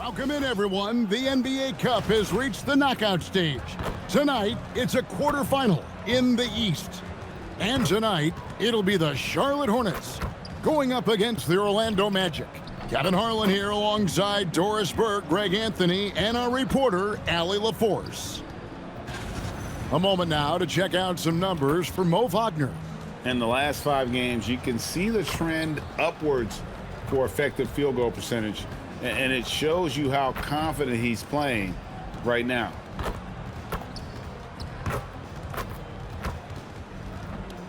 Welcome in, everyone. The NBA Cup has reached the knockout stage. Tonight, it's a quarterfinal in the East. And tonight, it'll be the Charlotte Hornets going up against the Orlando Magic. Kevin Harlan here alongside Doris Burke, Greg Anthony, and our reporter, Allie LaForce. A moment now to check out some numbers for Mo Wagner. In the last 5 games, you can see the trend upwards for effective field goal percentage, and it shows you how confident he's playing right now.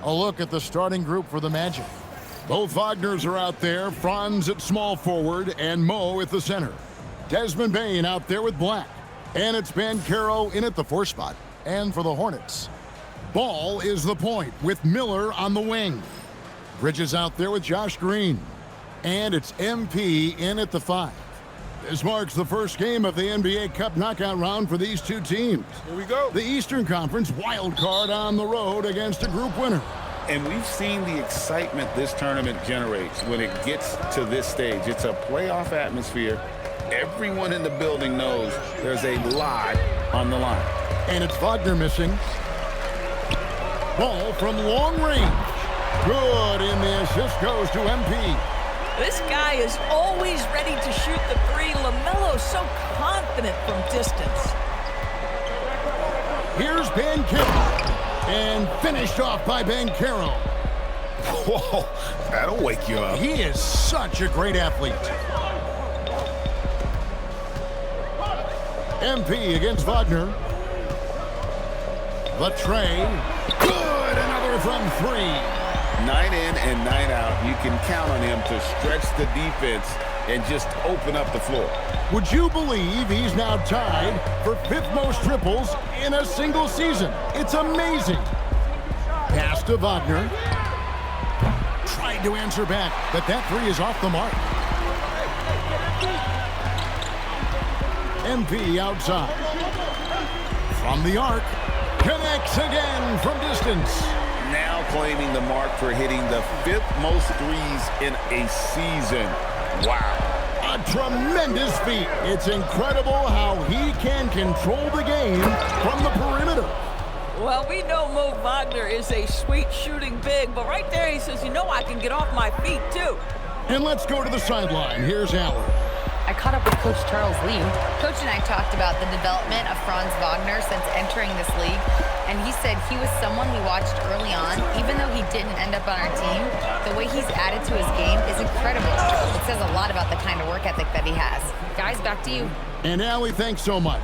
A look at the starting group for the Magic. Both Wagners are out there, Franz at small forward and Mo at the center. Desmond Bane out there with Black, and it's Banchero in at the 4 spot. And for the Hornets, Ball is the point with Miller on the wing. Bridges out there with Josh Green, and it's MP in at the 5. This marks the first game of the NBA Cup knockout round for these two teams. Here we go. The Eastern Conference wild card on the road against a group winner. And we've seen the excitement this tournament generates when it gets to this stage. It's a playoff atmosphere. Everyone in the building knows there's a lot on the line. And it's Wagner missing. Ball from long range. Good, and the assist goes to MP. This guy is always ready to shoot the 3. LaMelo's so confident from distance. Here's Banchero. And finished off by Banchero. Whoa, that'll wake you up. He is such a great athlete. MP against Wagner. The tray. Good, another from 3. 9 in and 9 out. You can count on him to stretch the defense and just open up the floor. Would you believe he's now tied for 5th most triples in a single season? It's amazing. Pass to Wagner. Tried to answer back, but that 3 is off the mark. MP outside. From the arc. Connects again from distance. Now claiming the mark for hitting the 5th most threes in a season. Wow. A tremendous feat. It's incredible how he can control the game from the perimeter. Well, we know Mo Wagner is a sweet shooting big, but right there he says, you know, I can get off my feet too. And let's go to the sideline. Here's Allen. I caught up with Coach Charles Lee. Coach and I talked about the development of Franz Wagner since entering this league, and he said he was someone we watched early on. Even though he didn't end up on our team, the way he's added to his game is incredible. It says a lot about the kind of work ethic that he has. Guys, back to you. And Allie, thanks so much.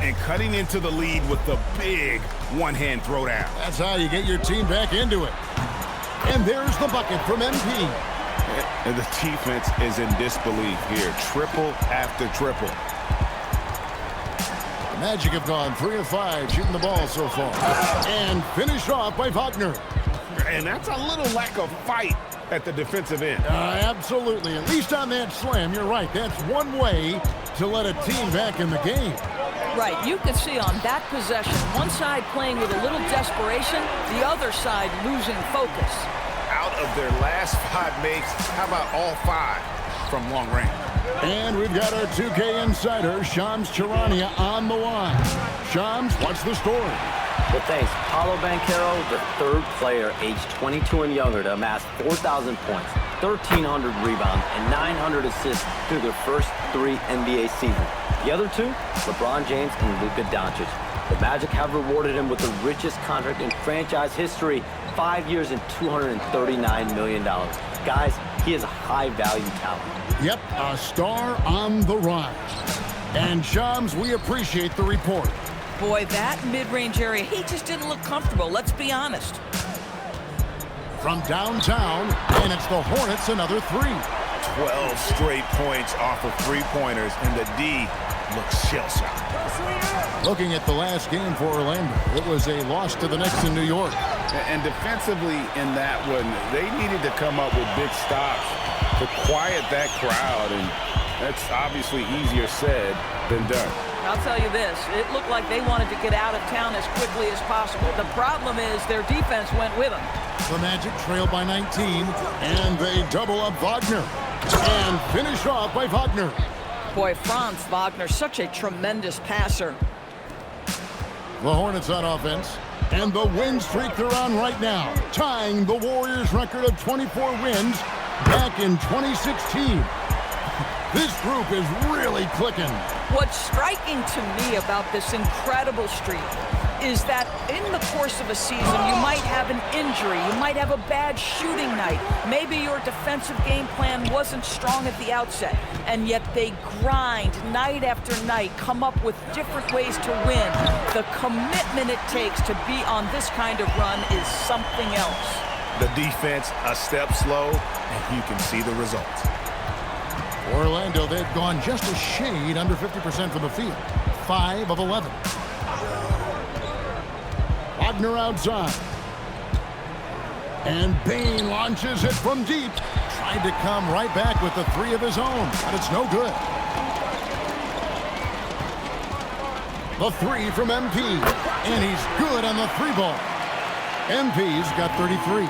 And cutting into the lead with the big one-hand throwdown. That's how you get your team back into it. And there's the bucket from MP. And the defense is in disbelief here. Triple after triple. The Magic have gone 3 of 5 shooting the ball so far. And finished off by Wagner. And that's a little lack of fight at the defensive end. Absolutely. At least on that slam, you're right. That's one way to let a team back in the game. Right, you can see on that possession, one side playing with a little desperation, the other side losing focus. Out of their last 5 makes, how about all 5 from long range? And we've got our 2K insider, Shams Charania, on the line. Shams, what's the story? Well, thanks. Paolo Banchero, the 3rd player aged 22 and younger to amass 4,000 points, 1,300 rebounds, and 900 assists through their first 3 NBA seasons. The other 2, LeBron James and Luka Doncic. The Magic have rewarded him with the richest contract in franchise history, 5 years and $239 million. Guys, he is a high-value talent. Yep, a star on the rise. And Shams, we appreciate the report. Boy, that mid-range area, he just didn't look comfortable, let's be honest. From downtown, and it's the Hornets, another 3. 12 straight points off of 3-pointers, and the D looks shell-shocked. Looking at the last game for Orlando, it was a loss to the Knicks in New York. And defensively in that one, they needed to come up with big stops to quiet that crowd, and that's obviously easier said than done. I'll tell you this, it looked like they wanted to get out of town as quickly as possible. The problem is their defense went with them. The Magic trail by 19, and they double up Wagner. And finished off by Wagner. Boy, Franz Wagner, such a tremendous passer. The Hornets on offense. And the win streak they're on right now, tying the Warriors' record of 24 wins back in 2016. This group is really clicking. What's striking to me about this incredible streak is that in the course of a season, you might have an injury, you might have a bad shooting night, maybe your defensive game plan wasn't strong at the outset, and yet they grind night after night, come up with different ways to win. The commitment it takes to be on this kind of run is something else. The defense a step slow, and you can see the results. Orlando, they've gone just a shade under 50% from the field. 5 of 11. Wagner outside. And Bane launches it from deep. Tried to come right back with the 3 of his own, but it's no good. The 3 from MP. And he's good on the 3-ball. MP's got 33.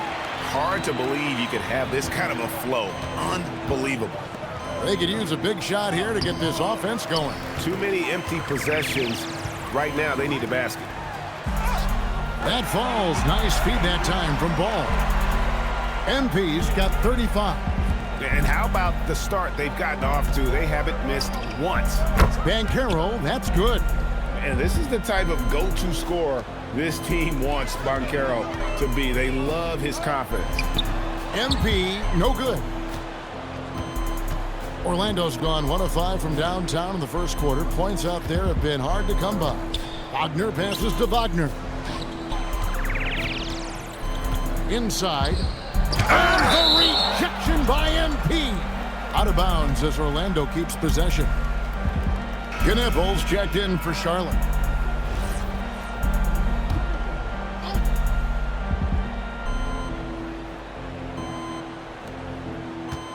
Hard to believe you could have this kind of a flow. Unbelievable. They could use a big shot here to get this offense going. Too many empty possessions. Right now, they need the basket. That falls. Nice feed that time from Ball. MP's got 35. And how about the start they've gotten off to? They haven't missed once. Banchero, that's good. And this is the type of go-to scorer this team wants Banchero to be. They love his confidence. MP, no good. Orlando's gone 1 of 5 from downtown in the first quarter. Points out there have been hard to come by. Wagner passes to Wagner. Inside. And the rejection by MP. Out of bounds as Orlando keeps possession. Knipples checked in for Charlotte.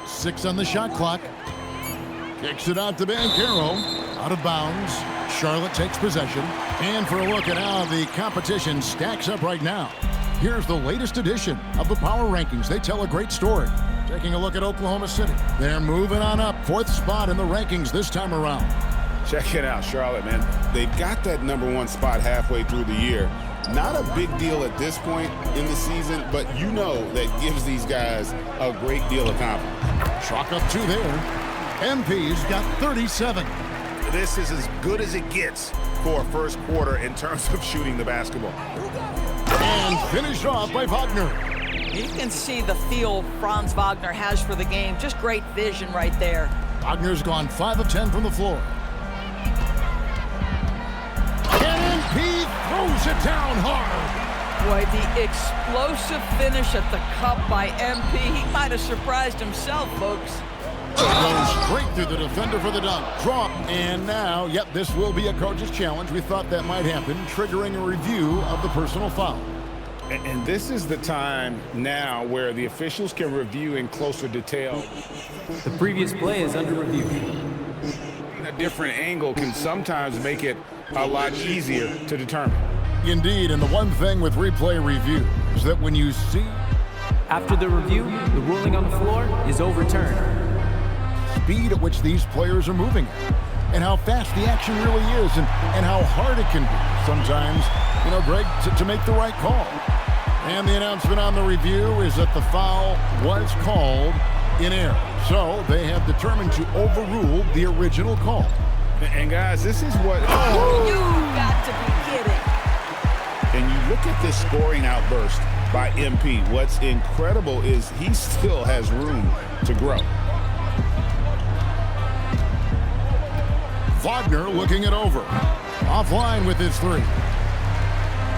Six on the shot clock. Kicks it out to Banchero. Out of bounds. Charlotte takes possession. And for a look at how the competition stacks up right now, here's the latest edition of the Power Rankings. They tell a great story. Taking a look at Oklahoma City. They're moving on up. 4th spot in the rankings this time around. Check it out, Charlotte, man. They've got that #1 spot halfway through the year. Not a big deal at this point in the season, but you know that gives these guys a great deal of confidence. Chalk up 2 there. MP's got 37. This is as good as it gets for a first quarter in terms of shooting the basketball. And finished off by Wagner. You can see the feel Franz Wagner has for the game. Just great vision right there. Wagner's gone 5 of 10 from the floor. And MP throws it down hard. Boy, the explosive finish at the cup by MP. He might have surprised himself, folks. Goes straight through the defender for the dunk. Draw. And now, yep, this will be a coach's challenge. We thought that might happen, triggering a review of the personal foul. And this is the time now where the officials can review in closer detail. The previous play is under review. A different angle can sometimes make it a lot easier to determine. Indeed, and the one thing with replay review is that when you see After the review, the ruling on the floor is overturned. speed at which these players are moving at, and how fast the action really is, and how hard it can be sometimes, you know, Greg, to make the right call. And the announcement on the review is that the foul was called in error. So they have determined to overrule the original call. And guys, this is what... You got to be kidding. And you look at this scoring outburst by MP. What's incredible is he still has room to grow. Wagner looking it over. Offline with his 3.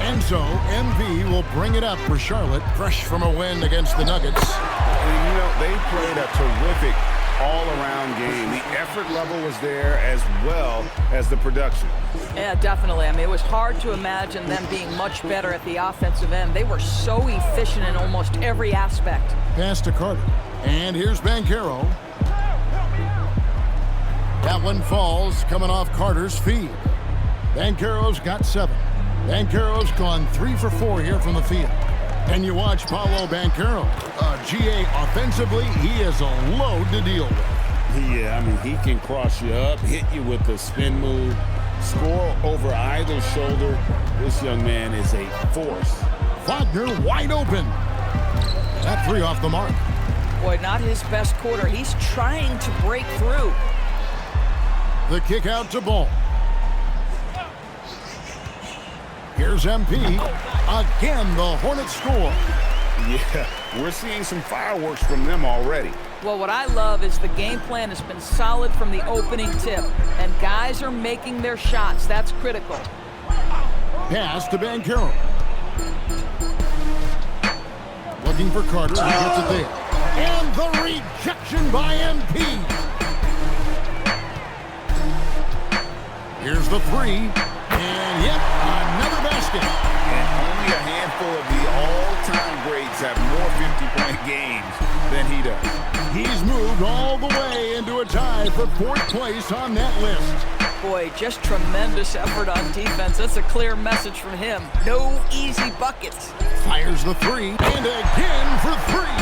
And so MP will bring it up for Charlotte, fresh from a win against the Nuggets. And, you know, they played a terrific all-around game. The effort level was there as well as the production. Yeah, definitely. I mean, it was hard to imagine them being much better at the offensive end. They were so efficient in almost every aspect. Pass to Carter. And here's Banchero. That one falls, coming off Carter's feed. Banchero's got 7. Banchero's gone 3 for 4 here from the field. And you watch Paolo Banchero. GA offensively, he is a load to deal with. Yeah, I mean, he can cross you up, hit you with the spin move, score over either shoulder. This young man is a force. Wagner wide open. That three off the mark. Boy, not his best quarter. He's trying to break through. The kick out to Ball. Here's MP. Again, the Hornets score. Yeah, we're seeing some fireworks from them already. Well, what I love is the game plan has been solid from the opening tip, and guys are making their shots. That's critical. Pass to Banchero. Looking for Carter. He gets it there. And the rejection by MP. Here's the three. And yep, another basket. And only a handful of the all-time greats have more 50-point games than he does. He's moved all the way into a tie for fourth place on that list. Boy, just tremendous effort on defense. That's a clear message from him. No easy buckets. Fires the three, and again for three.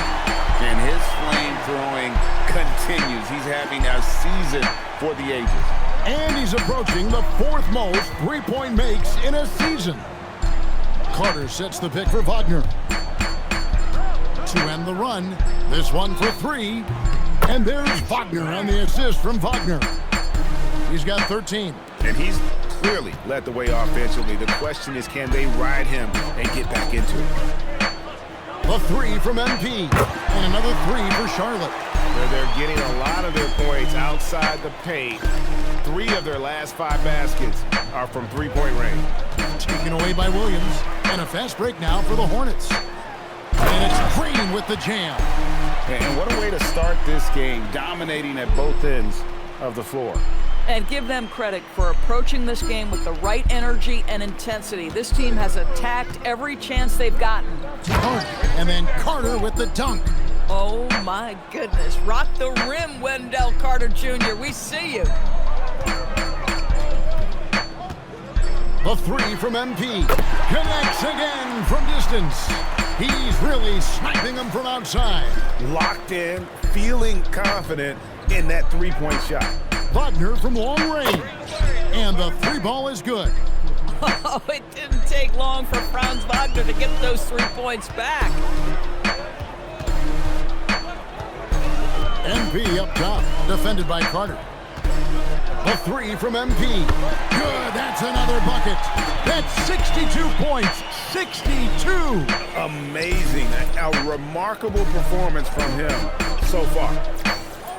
And his flame throwing continues. He's having a season for the ages. And he's approaching the fourth most three-point makes in a season. Carter sets the pick for Wagner. To end the run, this one for three. And there's Wagner on the assist from Wagner. He's got 13. And he's clearly led the way offensively. The question is, can they ride him and get back into it? The three from MP. And another three for Charlotte. They're getting a lot of their points outside the paint. 3 of their last 5 baskets are from three-point range. Taken away by Williams. And a fast break now for the Hornets. And it's Green with the jam. And what a way to start this game, dominating at both ends of the floor. And give them credit for approaching this game with the right energy and intensity. This team has attacked every chance they've gotten. And then Carter with the dunk. Oh my goodness. Rock the rim, Wendell Carter Jr. We see you. The three from MP. Connects again from distance. He's really sniping them from outside. Locked in, feeling confident in that three-point shot. Wagner from long range. And the three ball is good. Oh, it didn't take long for Franz Wagner to get those 3 points back. MP up top, defended by Carter. The three from MP. Good, that's another bucket. That's 62 points, 62. Amazing, a remarkable performance from him so far.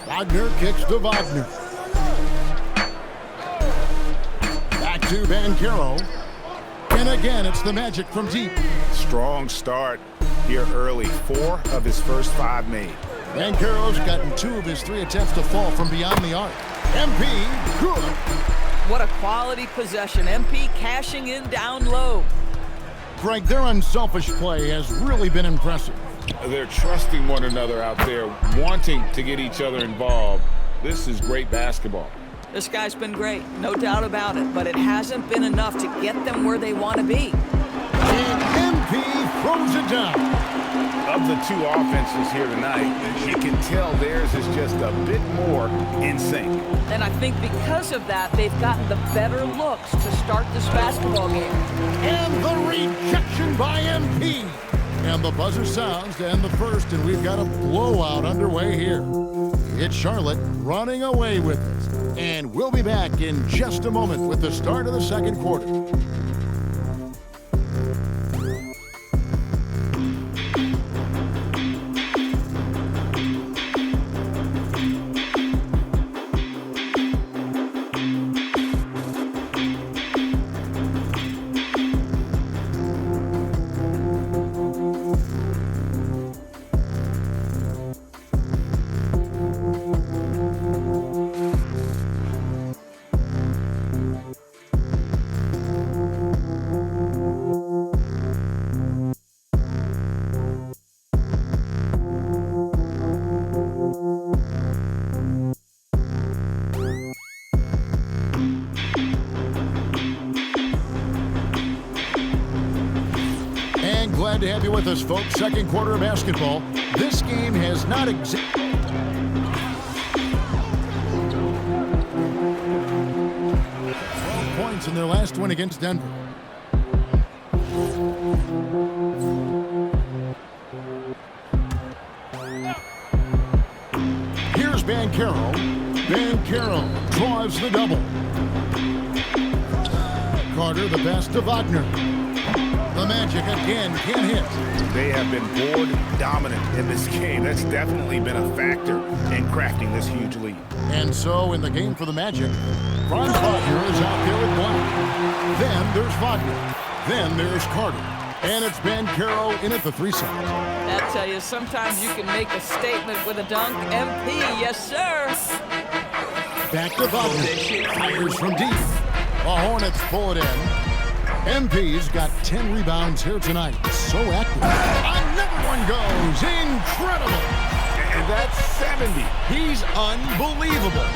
Wagner kicks to Wagner. Back to Banchero. And again, it's the Magic from deep. Strong start here early. 4 of his first 5 made. Banchero's gotten 2 of his 3 attempts to fall from beyond the arc. MP, good. What a quality possession. MP cashing in down low. Greg, their unselfish play has really been impressive. They're trusting one another out there, wanting to get each other involved. This is great basketball. This guy's been great, no doubt about it, but it hasn't been enough to get them where they want to be. And MP throws it down. Of the 2 offenses here tonight, you can tell theirs is just a bit more in sync. And I think because of that, they've gotten the better looks to start this basketball game. And the rejection by MP. And the buzzer sounds to end the first, and we've got a blowout underway here. It's Charlotte running away with it. And we'll be back in just a moment with the start of the second quarter. Glad to have you with us, folks. Second quarter of basketball. This game has not 12 points in their last win against Denver. Here's Banchero. Banchero drives the double. Carter, the pass to Wagner. The Magic again can't hit. They have been board dominant in this game. That's definitely been a factor in crafting this huge lead. And so in the game for the Magic, Franz Wagner is out there with Black. Then there's Wagner. Then there's Carter. And it's Banchero in at the 3 side. I'll tell you, sometimes you can make a statement with a dunk. MP, yes, sir. Back to Wagner. Fires from deep. The Hornets pull it in. MP's got 10 rebounds here tonight. So active. Another one goes. Incredible. And that's 70. He's unbelievable.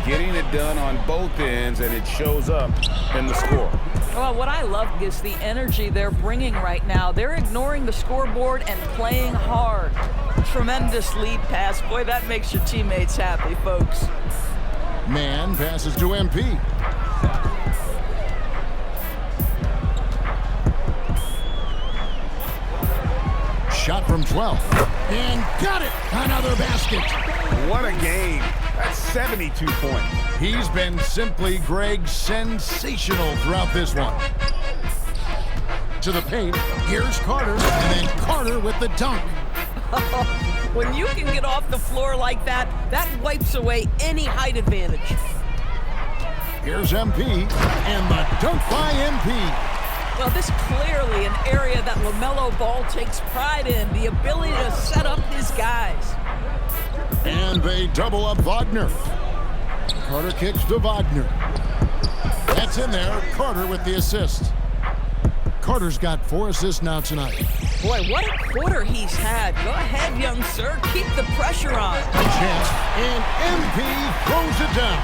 Getting it done on both ends, and it shows up in the score. Well, what I love is the energy they're bringing right now. They're ignoring the scoreboard and playing hard. Tremendous lead pass. Boy, that makes your teammates happy, folks. Man passes to MP. Shot from 12. And got it! Another basket. What a game. That's 72 points. He's been simply, Greg, sensational throughout this one. To the paint. Here's Carter. And then Carter with the dunk. When you can get off the floor like that, that wipes away any height advantage. Here's MP. And the dunk by MP. Well, this is clearly an area that LaMelo Ball takes pride in, the ability to set up his guys. And they double up Wagner. Carter kicks to Wagner. That's in there. Carter with the assist. Carter's got 4 assists now tonight. Boy, what a quarter he's had. Go ahead, young sir. Keep the pressure on. A chance. And MP throws it down.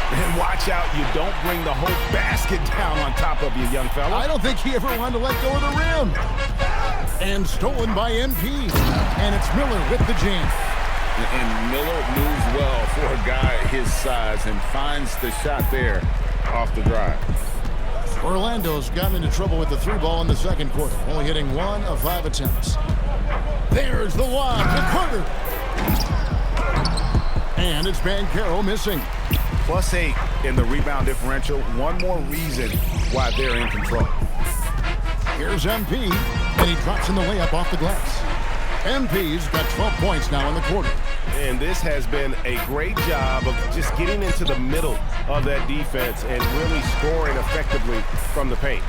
And watch out, you don't bring the whole basket down on top of you, young fella. I don't think he ever wanted to let go of the rim. And stolen by MP. And it's Miller with the jam. And Miller moves well for a guy his size and finds the shot there off the drive. Orlando's gotten into trouble with the 3 ball in the second quarter, only hitting 1 of 5 attempts. There's the lob to Carter. And it's Banchero missing. +8 in the rebound differential. One more reason why they're in control. Here's MP, and he drops in the layup off the glass. MP's got 12 points now in the quarter. And this has been a great job of just getting into the middle of that defense and really scoring effectively from the paint.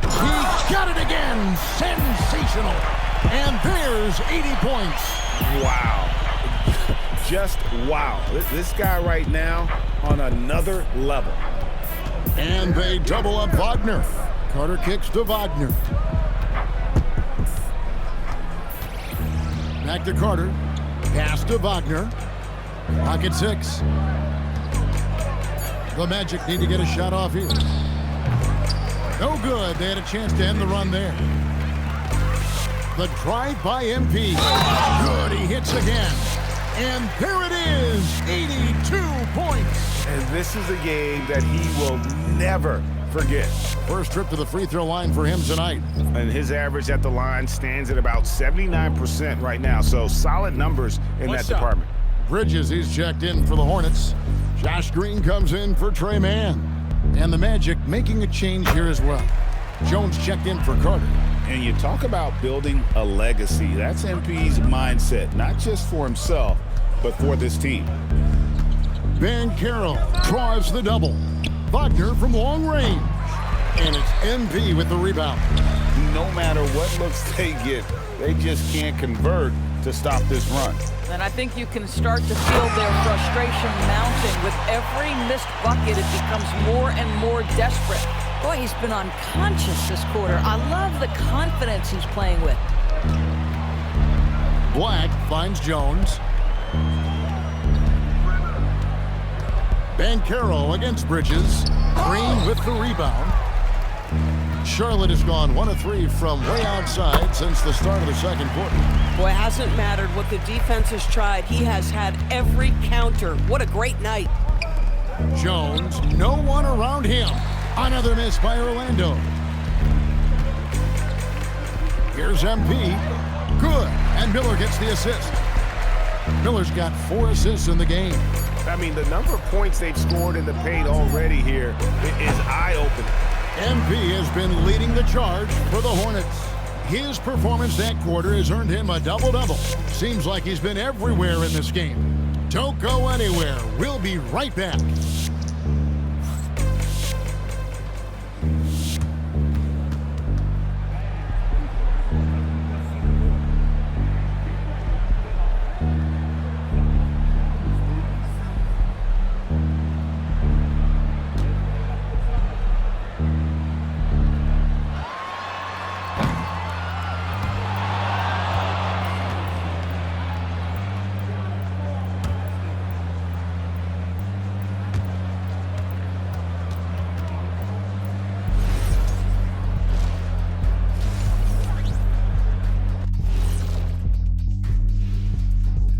He got it again. Sensational. And there's 80 points. Wow. Just wow. This guy right now on another level. And they double up Wagner. Carter kicks to Wagner. Back to Carter. Pass to Wagner. Pocket 6. The Magic need to get a shot off here. No good. They had a chance to end the run there. The drive by MP. Good, he hits again. And there it is, 82 points. And this is a game that he will never forget. First trip to the free throw line for him tonight. And his average at the line stands at about 79% right now. So solid numbers in that department. Bridges, he's checked in for the Hornets. Josh Green comes in for Trey Mann. And the Magic making a change here as well. Jones checked in for Carter. And you talk about building a legacy. That's MP's mindset, not just for himself, but for this team. Banchero drives the double. Wagner from long range. And it's MP with the rebound. No matter what looks they get, they just can't convert to stop this run. And I think you can start to feel their frustration mounting. With every missed bucket, it becomes more and more desperate. Boy, he's been unconscious this quarter. I love the confidence he's playing with. Black finds Jones. Banchero against Bridges. Green with the rebound. Charlotte has gone 1 of 3 from way outside since the start of the second quarter. Boy, it hasn't mattered what the defense has tried. He has had every counter. What a great night. Jones, no one around him. Another miss by Orlando. Here's MP. Good. And Miller gets the assist. Miller's got 4 assists in the game. I mean, the number of points they've scored in the paint already here is eye-opening. MP has been leading the charge for the Hornets. His performance that quarter has earned him a double-double. Seems like he's been everywhere in this game. Don't go anywhere. We'll be right back.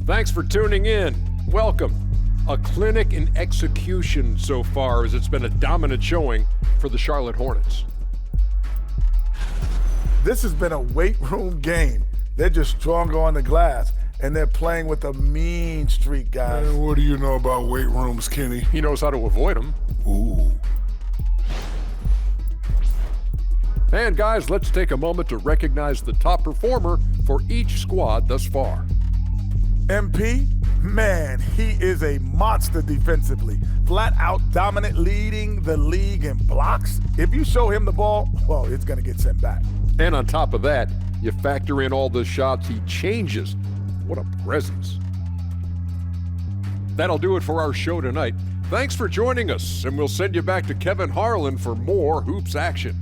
Thanks for tuning in. Welcome. A clinic in execution so far, as it's been a dominant showing for the Charlotte Hornets. This has been a weight room game. They're just stronger on the glass, and they're playing with a mean streak, guys. What do you know about weight rooms, Kenny? He knows how to avoid them. Ooh. And guys, let's take a moment to recognize the top performer for each squad thus far. MP, man, he is a monster defensively. Flat out dominant, leading the league in blocks. If you show him the ball, well, it's going to get sent back. And on top of that, you factor in all the shots he changes. What a presence. That'll do it for our show tonight. Thanks for joining us, and we'll send you back to Kevin Harlan for more hoops action.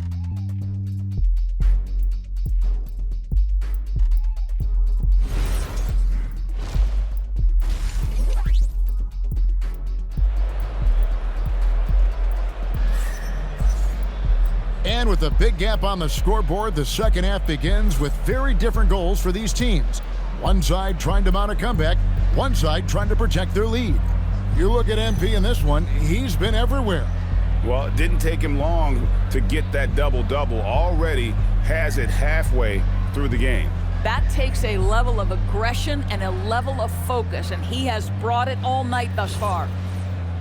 And with a big gap on the scoreboard, the second half begins with very different goals for these teams. One side trying to mount a comeback, one side trying to protect their lead. You look at MP in this one, he's been everywhere. Well, it didn't take him long to get that double-double. Already has it halfway through the game. That takes a level of aggression and a level of focus, and he has brought it all night thus far.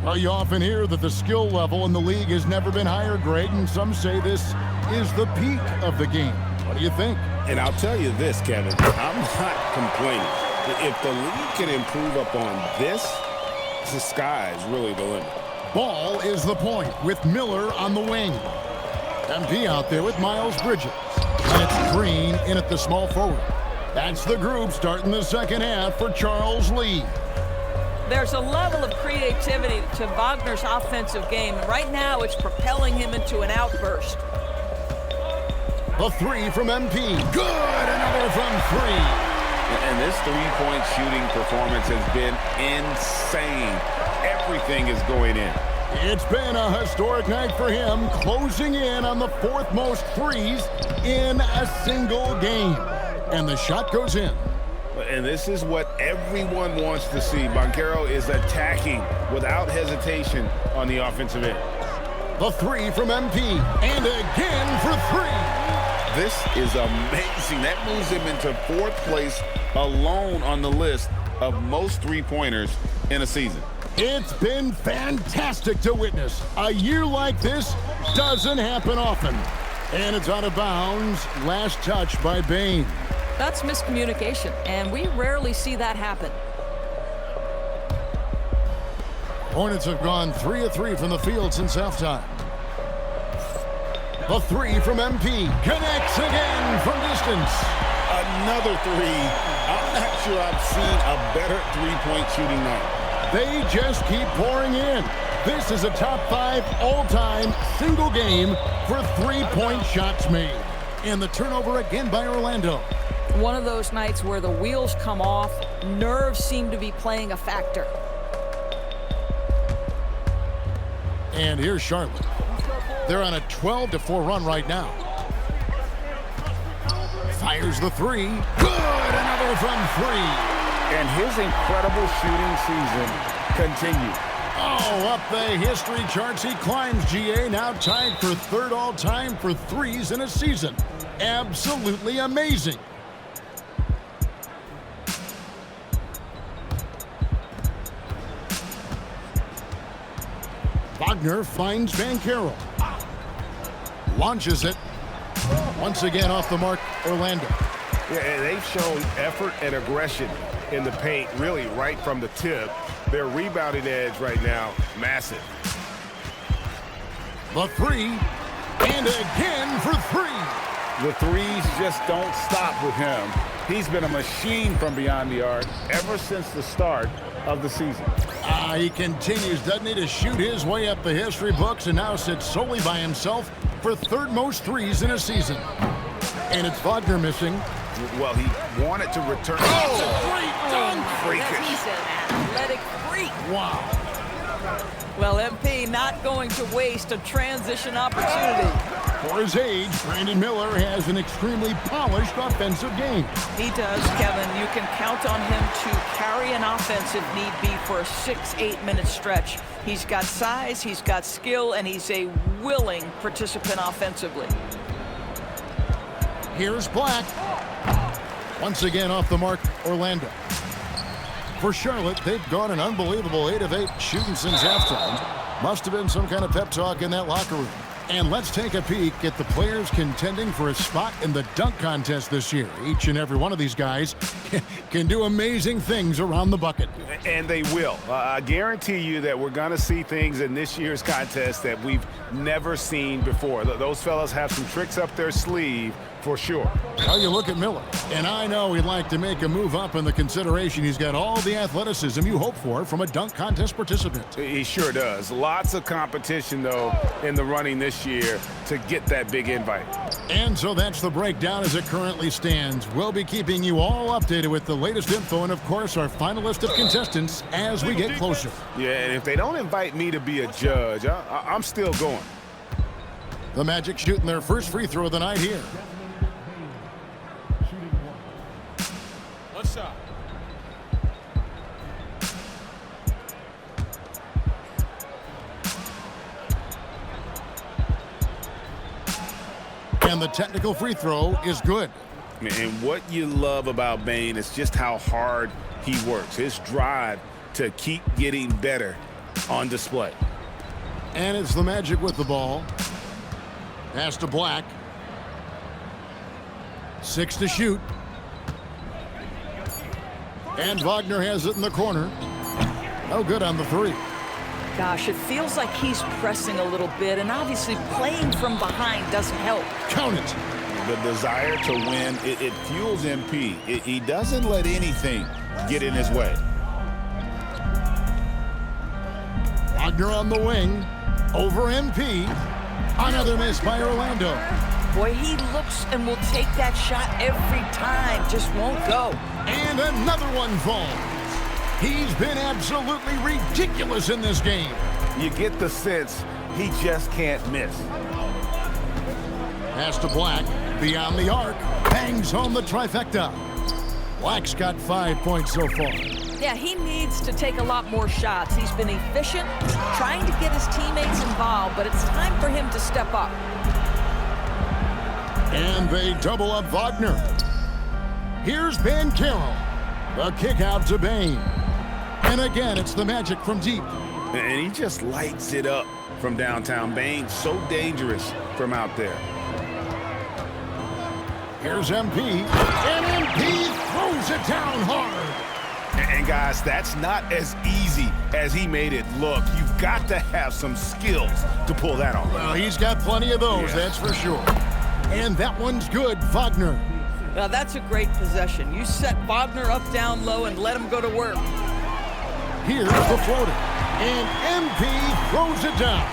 Well, you often hear that the skill level in the league has never been higher, Greg, and some say this is the peak of the game. What do you think? And I'll tell you this, Kevin, I'm not complaining. If the league can improve upon this, the sky's really the limit. Ball is the point with Miller on the wing. MP out there with Miles Bridges. And it's Green in at the small forward. That's the group starting the second half for Charles Lee. There's a level of creativity to Wagner's offensive game, and right now it's propelling him into an outburst. The three from MP. Good! Another from three. And this three-point shooting performance has been insane. Everything is going in. It's been a historic night for him, closing in on the 4th most threes in a single game. And the shot goes in. And this is what everyone wants to see. Banchero is attacking without hesitation on the offensive end. The three from MP, and again for three. This is amazing. That moves him into 4th place alone on the list of most three-pointers in a season. It's been fantastic to witness. A year like this doesn't happen often. And it's out of bounds. Last touch by Bane. That's miscommunication, and we rarely see that happen. Hornets have gone 3 of 3 from the field since halftime. The three from MP connects again from distance. Another three. I'm not sure I've seen a better three-point shooting night. They just keep pouring in. This is a top 5 all-time single game for three-point shots made. And the turnover again by Orlando. One of those nights where the wheels come off, nerves seem to be playing a factor. And here's Charlotte. They're on a 12-4 run right now. Fires the three. Good! Another from three. And his incredible shooting season continues. Oh, up the history charts he climbs, GA. Now tied for third all-time for threes in a season. Absolutely amazing. Wagner finds Banchero. Launches it. Once again off the mark, Orlando. Yeah, they've shown effort and aggression in the paint, really right from the tip. Their rebounding edge right now, massive. The three, and again for three. The threes just don't stop with him. He's been a machine from beyond the arc ever since the start of the season. He continues, doesn't he, to shoot his way up the history books and now sits solely by himself for third most threes in a season. And it's Wagner missing. Well, he wanted to return. Oh, it's a great dunk! Freakish. He's an athletic freak. Wow. Well, MP not going to waste a transition opportunity. For his age, Brandon Miller has an extremely polished offensive game. He does, Kevin. You can count on him to carry an offense if need be for a 6-8 minute stretch. He's got size, he's got skill, and he's a willing participant offensively. Here's Black. Once again off the mark, Orlando. For Charlotte, they've gone an unbelievable 8 of 8 shooting since halftime. Must have been some kind of pep talk in that locker room. And let's take a peek at the players contending for a spot in the dunk contest this year. Each and every one of these guys can do amazing things around the bucket. And they will. I guarantee you that we're going to see things in this year's contest that we've never seen before. Those fellas have some tricks up their sleeve for sure. Now you look at Miller, and I know he'd like to make a move up in the consideration. He's got all the athleticism you hope for from a dunk contest participant. He sure does. Lots of competition, though, in the running this year to get that big invite. And so that's the breakdown as it currently stands. We'll be keeping you all updated with the latest info and, of course, our final list of contestants as we get closer. Yeah, and if they don't invite me to be a judge, I'm still going. The Magic shooting their first free throw of the night here. Shot. And the technical free throw is good. And what you love about Bane is just how hard he works. His drive to keep getting better on display. And it's the Magic with the ball. Pass to Black. 6 to shoot. And Wagner has it in the corner. No good on the three. Gosh, it feels like he's pressing a little bit, and obviously playing from behind doesn't help. Count it. The desire to win, it fuels MP. He doesn't let anything get in his way. Wagner on the wing. Over MP. Another miss by Orlando. Boy, he looks and will take that shot every time. Just won't go. And another one falls. He's been absolutely ridiculous in this game. You get the sense he just can't miss. Pass to Black. Beyond the arc. Bangs home the trifecta. Black's got 5 points so far. Yeah, he needs to take a lot more shots. He's been efficient, trying to get his teammates involved, but it's time for him to step up. And they double up Wagner. Here's Banchero. The kick out to Bane. And again, it's the Magic from deep. And he just lights it up from downtown. Bane, so dangerous from out there. Here's MP. And MP throws it down hard. And guys, that's not as easy as he made it look. You've got to have some skills to pull that off. Well, he's got plenty of those, that's for sure. And that one's good, Wagner. Now, that's a great possession. You set Wagner up down low and let him go to work. Here's the floater. And MP throws it down.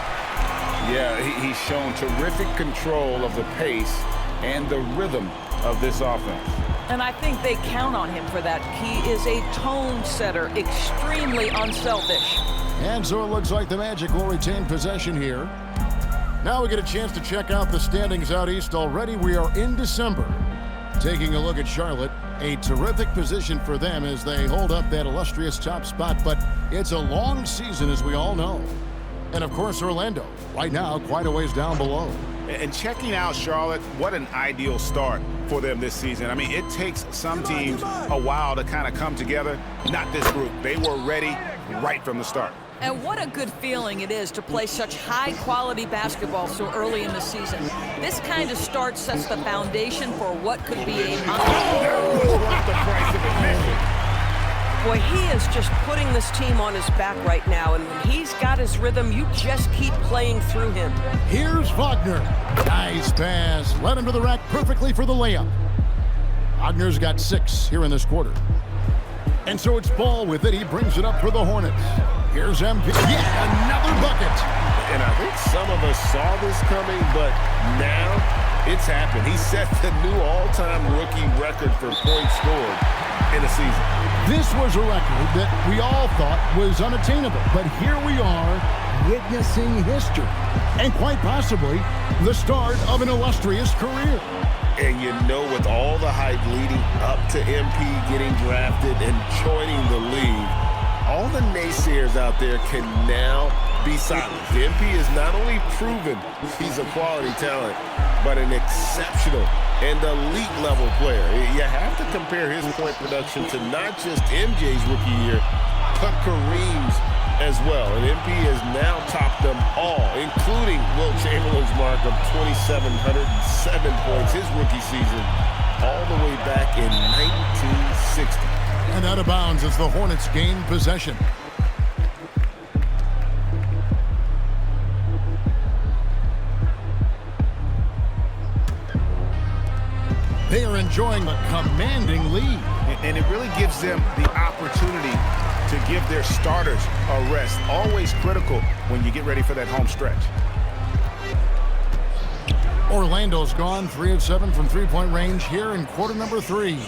Yeah, he's shown terrific control of the pace and the rhythm of this offense. And I think they count on him for that. He is a tone setter, extremely unselfish. And so it looks like the Magic will retain possession here. Now we get a chance to check out the standings out east. Already we are in December. Taking a look at Charlotte, a terrific position for them as they hold up that illustrious top spot, but it's a long season as we all know. And of course Orlando, right now quite a ways down below. And checking out Charlotte, what an ideal start for them this season. I mean, it takes some teams a while to kind of come together. Not this group. They were ready right from the start. And what a good feeling it is to play such high-quality basketball so early in the season. This kind of start sets the foundation for what could be a Boy, he is just putting this team on his back right now, and when he's got his rhythm, you just keep playing through him. Here's Wagner. Nice pass. Led him to the rack perfectly for the layup. Wagner's got 6 here in this quarter. And so it's Ball with it. He brings it up for the Hornets. Here's MP. Yeah, another bucket. And I think some of us saw this coming, but now it's happened. He set the new all-time rookie record for points scored in a season. This was a record that we all thought was unattainable, but here we are witnessing history and quite possibly the start of an illustrious career. And you know, with all the hype leading up to MP getting drafted and joining the league, all the naysayers out there can now be silenced. MP is not only proven he's a quality talent, but an exceptional and elite level player. You have to compare his point production to not just MJ's rookie year, but Kareem's as well. And MP has now topped them all, including Wilt Chamberlain's mark of 2,707 points his rookie season, all the way back in 1960. And out of bounds as the Hornets gain possession. They are enjoying a commanding lead. And it really gives them the opportunity to give their starters a rest. Always critical when you get ready for that home stretch. Orlando's gone 3 of 7 from three-point range here in quarter number 3.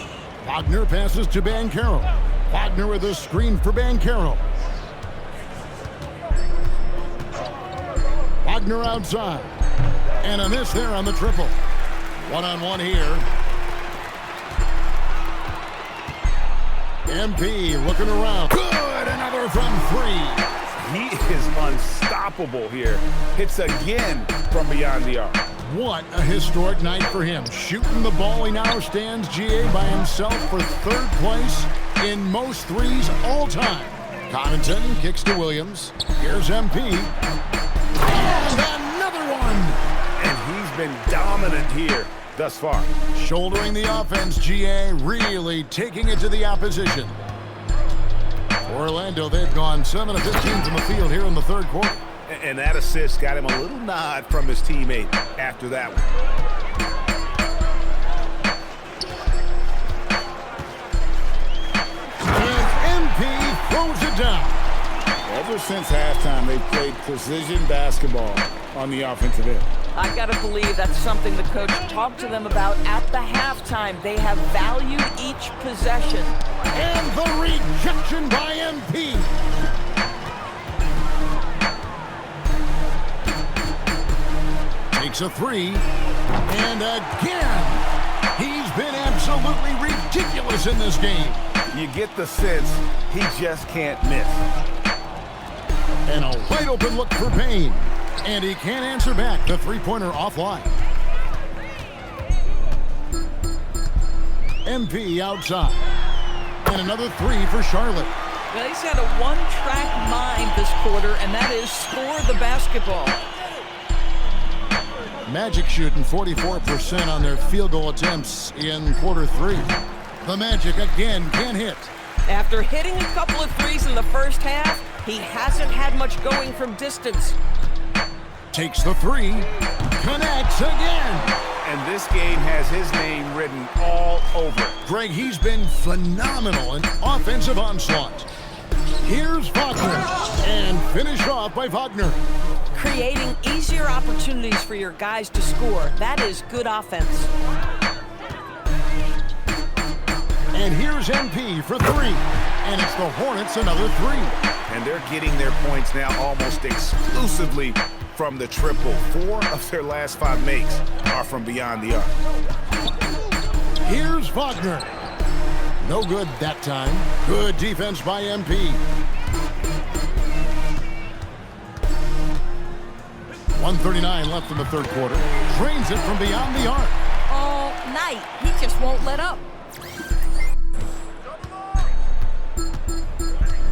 Wagner passes to Banchero. Wagner with a screen for Banchero. Wagner outside. And a miss there on the triple. One-on-one here. MP looking around. Good, another from 3. He is unstoppable here. Hits again from beyond the arc. What a historic night for him. Shooting the ball, he now stands GA by himself for 3rd place in most threes all time. Connaughton kicks to Williams. Here's MP. And another one. And he's been dominant here thus far. Shouldering the offense, GA really taking it to the opposition. Orlando, they've gone 7 of 15 from the field here in the 3rd quarter. And that assist got him a little nod from his teammate after that one. And MP throws it down. Ever since halftime, they've played precision basketball on the offensive end. I got to believe that's something the coach talked to them about at the halftime. They have valued each possession. And the rejection by MP. Takes a 3. And again, he's been absolutely ridiculous in this game. You get the sense he just can't miss. And a wide open look for Payne. And he can't answer back. The three-pointer offline. MP outside. And another 3 for Charlotte. Well, he's got a one-track mind this quarter, and that is score the basketball. Magic shooting 44% on their field goal attempts in quarter 3. The Magic again can't hit. After hitting a couple of threes in the first half, he hasn't had much going from distance. Takes the 3, connects again. And this game has his name written all over. Greg, he's been phenomenal in offensive onslaught. Here's Wagner, and finished off by Wagner. Creating easier opportunities for your guys to score. That is good offense. And here's MP for three. And it's the Hornets another three. And they're getting their points now almost exclusively from the triple. 4 of their last 5 makes are from beyond the arc. Here's Wagner. No good that time. Good defense by MP. 1:39 left in the third quarter. Drains it from beyond the arc. All night. He just won't let up.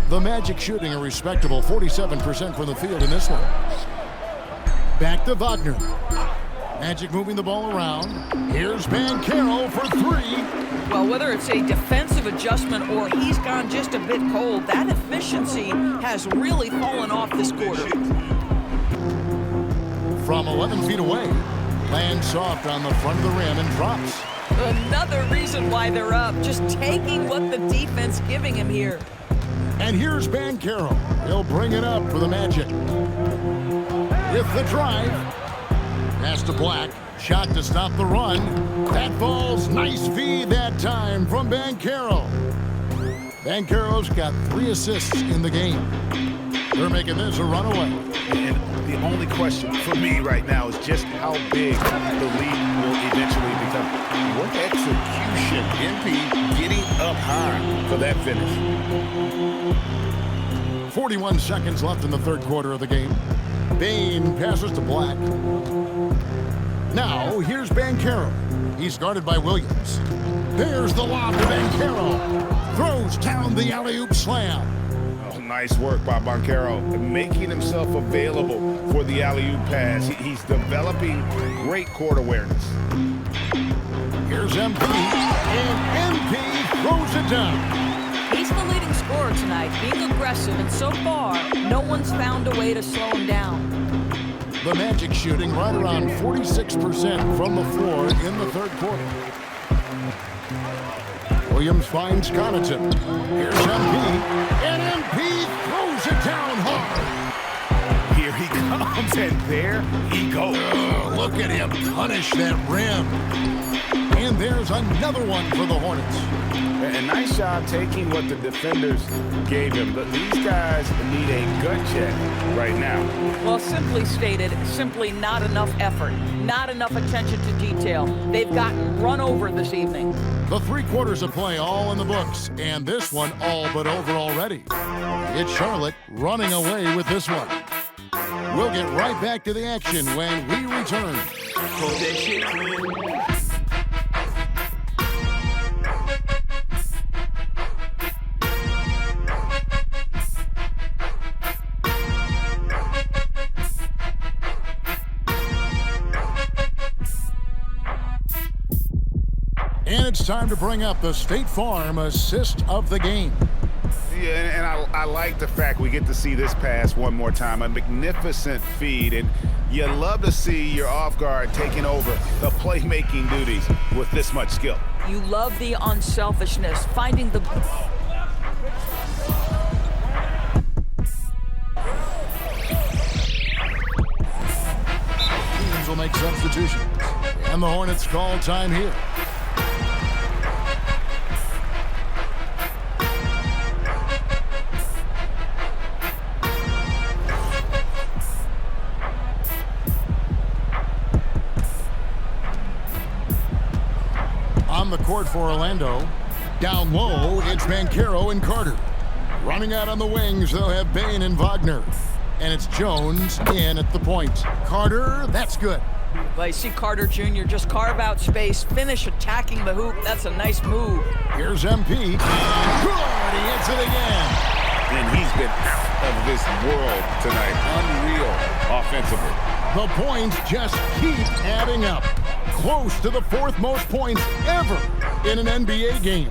The Magic shooting a respectable 47% from the field in this one. Back to Wagner. Magic moving the ball around. Here's Banchero for three. Well, whether it's a defensive adjustment or he's gone just a bit cold, that efficiency has really fallen off this quarter. From 11 feet away, lands soft on the front of the rim and drops. Another reason why they're up, just taking what the defense giving him here. And here's Banchero. He'll bring it up for the Magic. With the drive. Pass to Black. Shot to stop the run. That ball's nice V that time from Banchero. Banchero's got 3 assists in the game. They're making this a runaway. And the only question for me right now is just how big the lead will eventually become. What execution. MP getting up high for that finish. 41 seconds left in the third quarter of the game. Bane passes to Black. Now, here's Banchero. He's guarded by Williams. There's the lob to Banchero. Throws down the alley-oop slam. Oh, nice work by Banchero, making himself available for the alley-oop pass. He's developing great court awareness. Here's MP, and MP throws it down. He's the leading scorer tonight, being aggressive, and so far, no one's found a way to slow him down. The Magic shooting right around 46% from the floor in the third quarter. Williams finds Connaughton. Here's MP, and MP throws it down hard. Here he comes, and there he goes. Oh, look at him punish that rim. And there's another one for the Hornets. A nice job taking what the defenders gave him, but these guys need a gut check right now. Well, simply stated, simply not enough effort, not enough attention to detail. They've gotten run over this evening. The 3 quarters of play all in the books, and this one all but over already. It's Charlotte running away with this one. We'll get right back to the action when we return. Hold that shit, Quinn. And it's time to bring up the State Farm assist of the game. Yeah, and I like the fact we get to see this pass one more time. A magnificent feed, and you love to see your off guard taking over the playmaking duties with this much skill. You love the unselfishness, finding the... Teams will make substitutions, and the Hornets call time here. On the court for Orlando. Down low, it's Banchero and Carter. Running out on the wings, they'll have Bane and Wagner. And it's Jones in at the point. Carter, that's good. Well, you see Carter Jr. just carve out space, finish attacking the hoop. That's a nice move. Here's MP. Good, he hits it again. And he's been out of this world tonight. Unreal offensively. The points just keep adding up. Close to the 4th most points ever in an NBA game.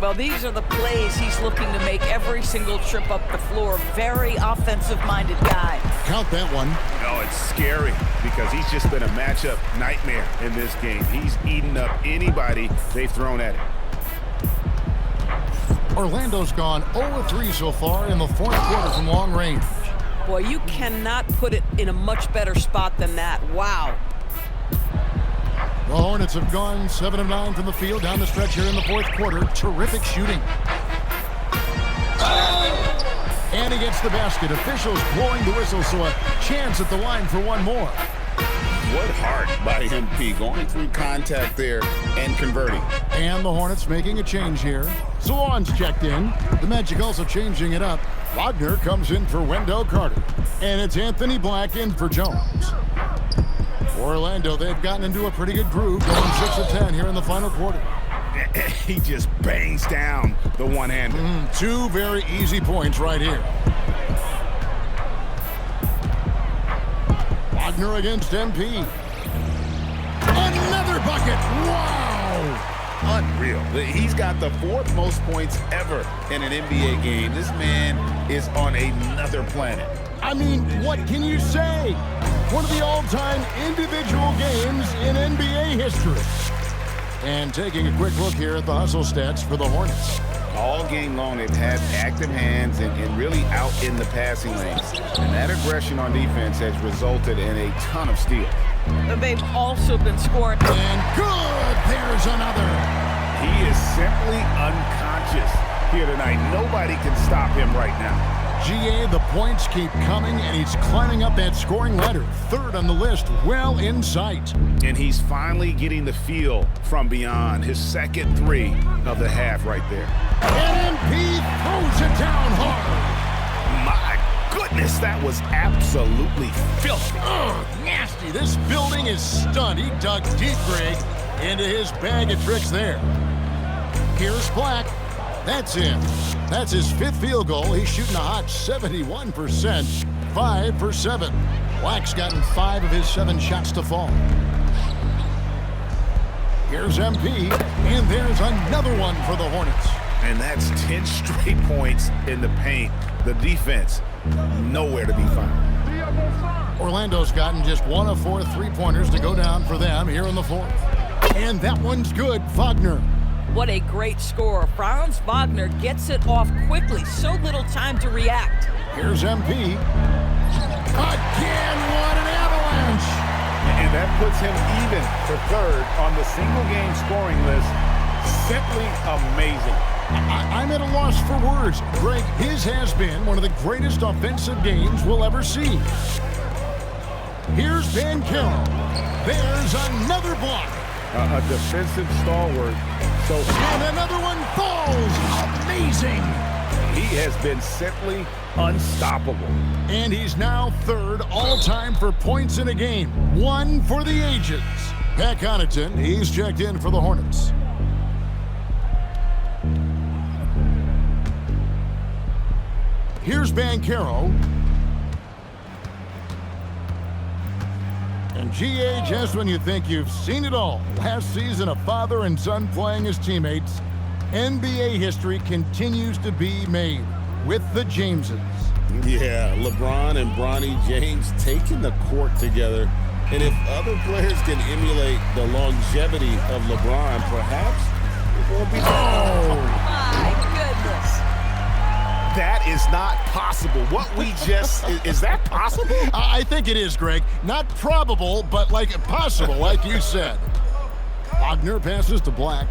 Well, these are the plays he's looking to make every single trip up the floor. Very offensive-minded guy. Count that one. No, it's scary because he's just been a matchup nightmare in this game. He's eaten up anybody they've thrown at him. Orlando's gone 0-3 so far in the 4th quarter from long range. Boy, you cannot put it in a much better spot than that. Wow. The Hornets have gone 7 of 9 from the field down the stretch here in the fourth quarter. Terrific shooting. And he gets the basket. Officials blowing the whistle, so a chance at the line for one more. What heart by MP, going through contact there and converting. And the Hornets making a change here. Salon's checked in. The Magic also changing it up. Wagner comes in for Wendell Carter. And it's Anthony Black in for Jones. For Orlando, they've gotten into a pretty good groove, going 6 of 10 here in the final quarter. He just bangs down the one-hander. Two very easy points right here. Wagner against MP. Another bucket. Wow. Unreal. He's got the 4th most points ever in an NBA game. This man is on another planet. I mean, what can you say? One of the all-time individual games in NBA history. And taking a quick look here at the hustle stats for the Hornets. All game long, they've had active hands and really out in the passing lanes. And that aggression on defense has resulted in a ton of steals. They've also been scoring. And good, there's another. He is simply unconscious here tonight. Nobody can stop him right now. GA, the points keep coming, and he's climbing up that scoring ladder. 3rd on the list, well in sight. And he's finally getting the feel from beyond. His 2nd 3 of the half right there. And MP throws it down hard. My goodness, that was absolutely filthy. Nasty. This building is stunned. He dug deep, Greg, into his bag of tricks there. Here's Black. That's in. That's his 5th field goal. He's shooting a hot 71%, 5 for 7. Black's gotten 5 of his 7 shots to fall. Here's MP, and there's another one for the Hornets. And that's 10 straight points in the paint. The defense, nowhere to be found. Orlando's gotten just 1 of 4 3-pointers to go down for them here in the 4th. And that one's good, Wagner. What a great score. Franz Wagner gets it off quickly. So little time to react. Here's MP. Again, what an avalanche. And that puts him even for 3rd on the single-game scoring list. Simply amazing. I'm at a loss for words. Greg, his has been one of the greatest offensive games we'll ever see. Here's Banchero. There's another block. A defensive stalwart. And another one falls. Amazing. He has been simply unstoppable. And he's now 3rd all-time for points in a game. 1 for the ages. Pat Connaughton, he's checked in for the Hornets. Here's Banchero. And GA, just when you think you've seen it all, last season a father and son playing as teammates, NBA history continues to be made with the Jameses. Yeah, LeBron and Bronny James taking the court together. And if other players can emulate the longevity of LeBron, perhaps it won't be My goodness. That is not possible. What we just, is that possible? I think it is, Greg. Not probable, but like possible, like you said. Wagner passes to Black.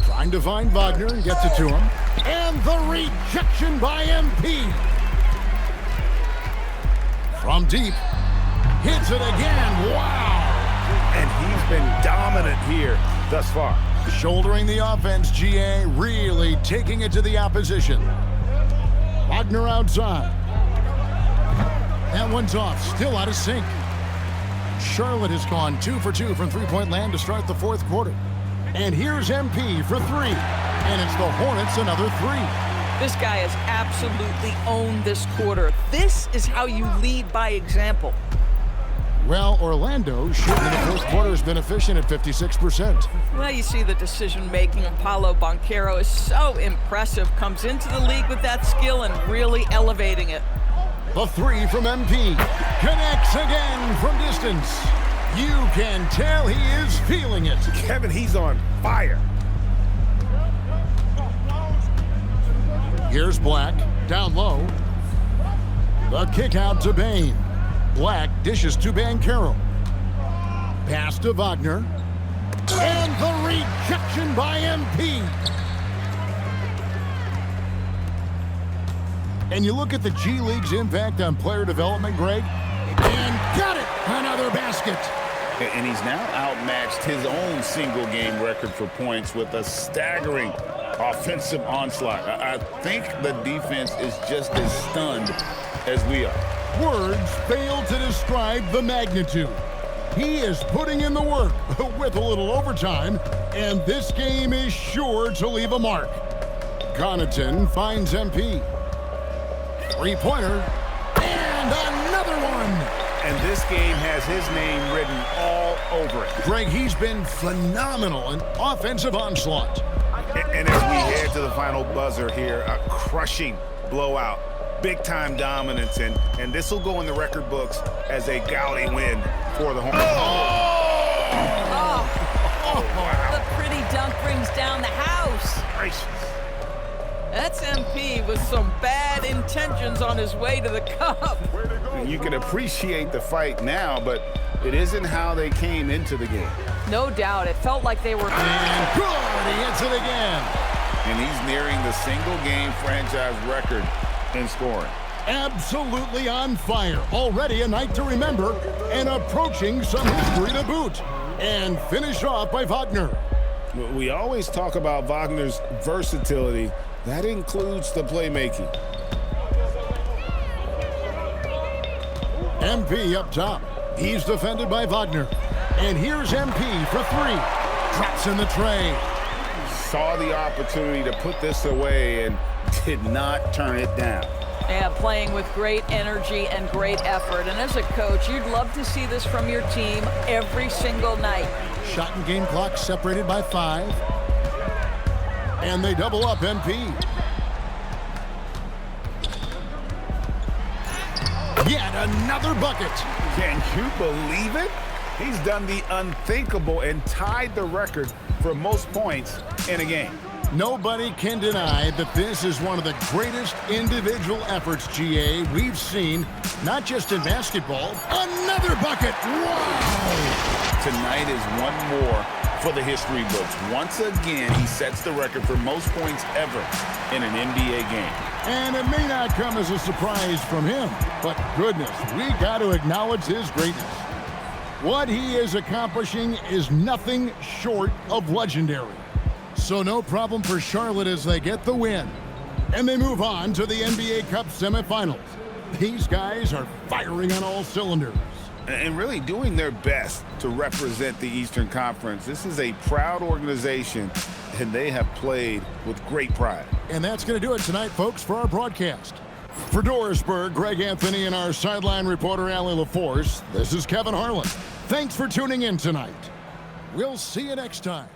Trying to find Wagner and gets it to him. And the rejection by MP. From deep. Hits it again. Wow. And he's been dominant here thus far. Shouldering the offense, GA really taking it to the opposition. Wagner outside. That one's off, still out of sync. Charlotte has gone 2 for 2 from 3-point land to start the 4th quarter. And here's MP for 3. And it's the Hornets another 3. This guy has absolutely owned this quarter. This is how you lead by example. Well, Orlando shooting in the 4th quarter has been efficient at 56%. Well, you see the decision-making of Paolo Banchero is so impressive. Comes into the league with that skill and really elevating it. The 3 from MP. Connects again from distance. You can tell he is feeling it. Kevin, he's on fire. Here's Black, down low. The kick out to Bane. Black dishes to Banchero. Pass to Wagner. And the rejection by MP. And you look at the G League's impact on player development, Greg, and got it! Another basket. And he's now outmatched his own single-game record for points with a staggering offensive onslaught. I think the defense is just as stunned as we are. Words fail to describe the magnitude. He is putting in the work with a little overtime, and this game is sure to leave a mark. Connaughton finds MP. Three-pointer, and another one! And this game has his name written all over it. Greg, he's been phenomenal in offensive onslaught. And as we head to the final buzzer here, a crushing blowout. Big-time dominance, and this will go in the record books as a gaudy win for the Hornets. Wow. The pretty dunk brings down the house. Gracious. That's MP with some bad intentions on his way to the cup. You can appreciate the fight now, but it isn't how they came into the game. No doubt. It felt like they were... And good! He hits it again. And he's nearing the single-game franchise record in scoring. Absolutely on fire. Already a night to remember, and approaching some history to boot. And finish off by Wagner. We always talk about Wagner's versatility. That includes the playmaking. MP up top. He's defended by Wagner. And here's MP for three. Drops in the tray. Saw the opportunity to put this away and did not turn it down. Yeah, playing with great energy and great effort. And as a coach, you'd love to see this from your team every single night. Shot and game clock separated by 5. And they double up MP. Yet another bucket. Can you believe it? He's done the unthinkable and tied the record for most points in a game. Nobody can deny that this is one of the greatest individual efforts, GA, we've seen, not just in basketball. Another bucket! Wow! Tonight is one more for the history books. Once again, he sets the record for most points ever in an NBA game. And it may not come as a surprise from him, but goodness, we got to acknowledge his greatness. What he is accomplishing is nothing short of legendary. So no problem for Charlotte as they get the win. And they move on to the NBA Cup semifinals. These guys are firing on all cylinders. And really doing their best to represent the Eastern Conference. This is a proud organization, and they have played with great pride. And that's going to do it tonight, folks, for our broadcast. For Dorisburg, Greg Anthony, and our sideline reporter, Allie LaForce, this is Kevin Harlan. Thanks for tuning in tonight. We'll see you next time.